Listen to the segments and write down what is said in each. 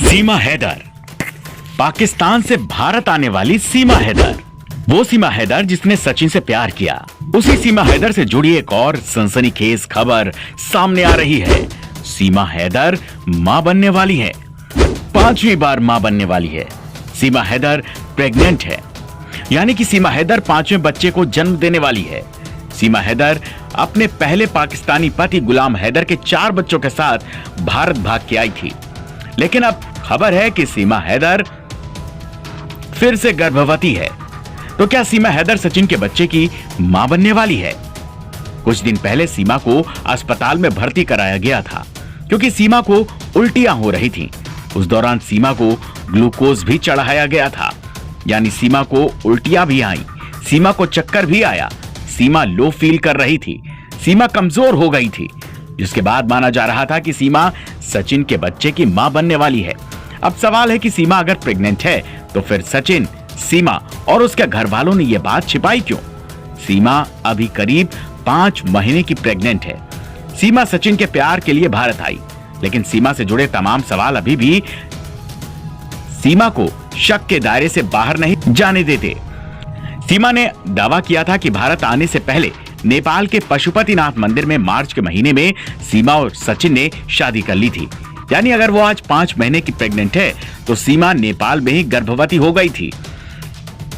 सीमा हैदर, पाकिस्तान से भारत आने वाली सीमा हैदर, वो सीमा हैदर जिसने सचिन से प्यार किया। उसी सीमा हैदर से जुड़ी एक और सनसनीखेज खबर सामने आ रही है। सीमा हैदर मां बनने वाली है, 5वीं बार मां बनने वाली है। सीमा हैदर प्रेग्नेंट है, यानी कि सीमा हैदर 5वें बच्चे को जन्म देने वाली है। सीमा हैदर अपने पहले पाकिस्तानी पति गुलाम हैदर के 4 बच्चों के साथ भारत भाग के आई थी, लेकिन अब खबर है कि सीमा हैदर फिर से गर्भवती है। तो क्या सीमा हैदर सचिन के बच्चे की मां बनने वाली है? कुछ दिन पहले सीमा को अस्पताल में भर्ती कराया गया था, क्योंकि सीमा को उल्टियां हो रही थीं। उस दौरान सीमा को ग्लूकोज भी चढ़ाया गया था, यानी सीमा को उल्टियां भी आईं, सीमा को चक्कर भी आया, सीमा लो फील कर रही थी, सीमा कमजोर हो गई थी, जिसके बाद माना जा रहा था कि सीमा सचिन के बच्चे की मां बनने वाली है। अब सवाल है कि सीमा अगर प्रेग्नेंट है तो फिर सचिन, सीमा और उसके घर वालों ने यह बात छिपाई क्यों? सीमा अभी करीब 5 महीने की प्रेग्नेंट है। सीमा सचिन के प्यार के लिए भारत आई, लेकिन सीमा से जुड़े तमाम सवाल अभी भी सीमा को शक के दायरे से बाहर नहीं जाने देते। सीमा ने दावा किया था कि भारत आने से पहले नेपाल के पशुपतिनाथ मंदिर में मार्च के महीने में सीमा और सचिन ने शादी कर ली थी। यानी अगर वो आज 5 महीने की प्रेग्नेंट है तो सीमा नेपाल में ही गर्भवती हो गई थी।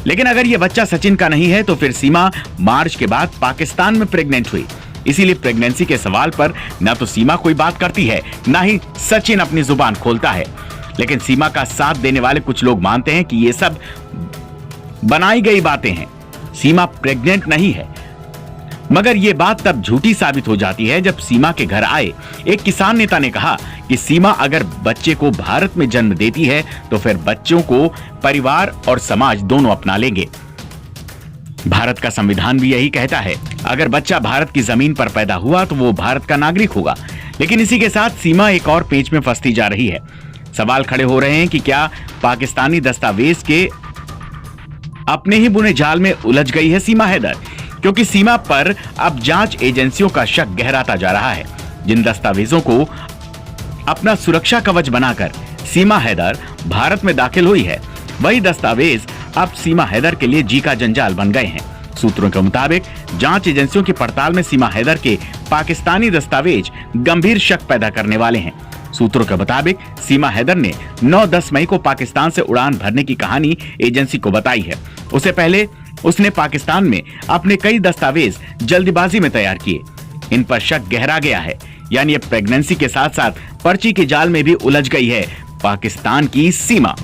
लेकिन अगर ये बच्चा सचिन का नहीं है तो फिर सीमा मार्च के बाद पाकिस्तान में प्रेग्नेंट हुई। इसीलिए प्रेगनेंसी के सवाल पर न तो सीमा कोई बात करती है, न ही सचिन अपनी जुबान खोलता है। लेकिन सीमा का साथ देने वाले कुछ लोग मानते हैं कि ये सब बनाई गई बातें हैं, सीमा प्रेग्नेंट नहीं है। मगर ये बात तब झूठी साबित हो जाती है जब सीमा के घर आए एक किसान नेता ने कहा कि सीमा अगर बच्चे को भारत में जन्म देती है तो फिर बच्चों को परिवार और समाज दोनों अपना लेंगे। भारत का संविधान भी यही कहता है, अगर बच्चा भारत की जमीन पर पैदा हुआ तो वो भारत का नागरिक होगा। लेकिन इसी के साथ सीमा एक और पेच में फंसती जा रही है। सवाल खड़े हो रहे हैं कि क्या पाकिस्तानी दस्तावेज के अपने ही बुने जाल में उलझ गई है सीमा हैदर, क्योंकि सीमा पर अब जांच एजेंसियों का शक गहराता जा रहा है। जिन दस्तावेजों को अपना सुरक्षा कवच बनाकर सीमा हैदर भारत में दाखिल हुई है, वही दस्तावेज अब सीमा हैदर के लिए जी का जंजाल बन गए हैं। सूत्रों के मुताबिक जांच एजेंसियों की पड़ताल में सीमा हैदर के पाकिस्तानी दस्तावेज गंभीर शक पैदा करने वाले हैं। सूत्रों के मुताबिक सीमा हैदर ने 9-10 मई को पाकिस्तान से उड़ान भरने की कहानी एजेंसी को बताई है। उससे पहले उसने पाकिस्तान में अपने कई दस्तावेज जल्दबाजी में तैयार किए। इन पर शक गहरा गया है, यानी अब प्रेगनेंसी के साथ साथ पर्ची के जाल में भी उलझ गई है पाकिस्तान की सीमा।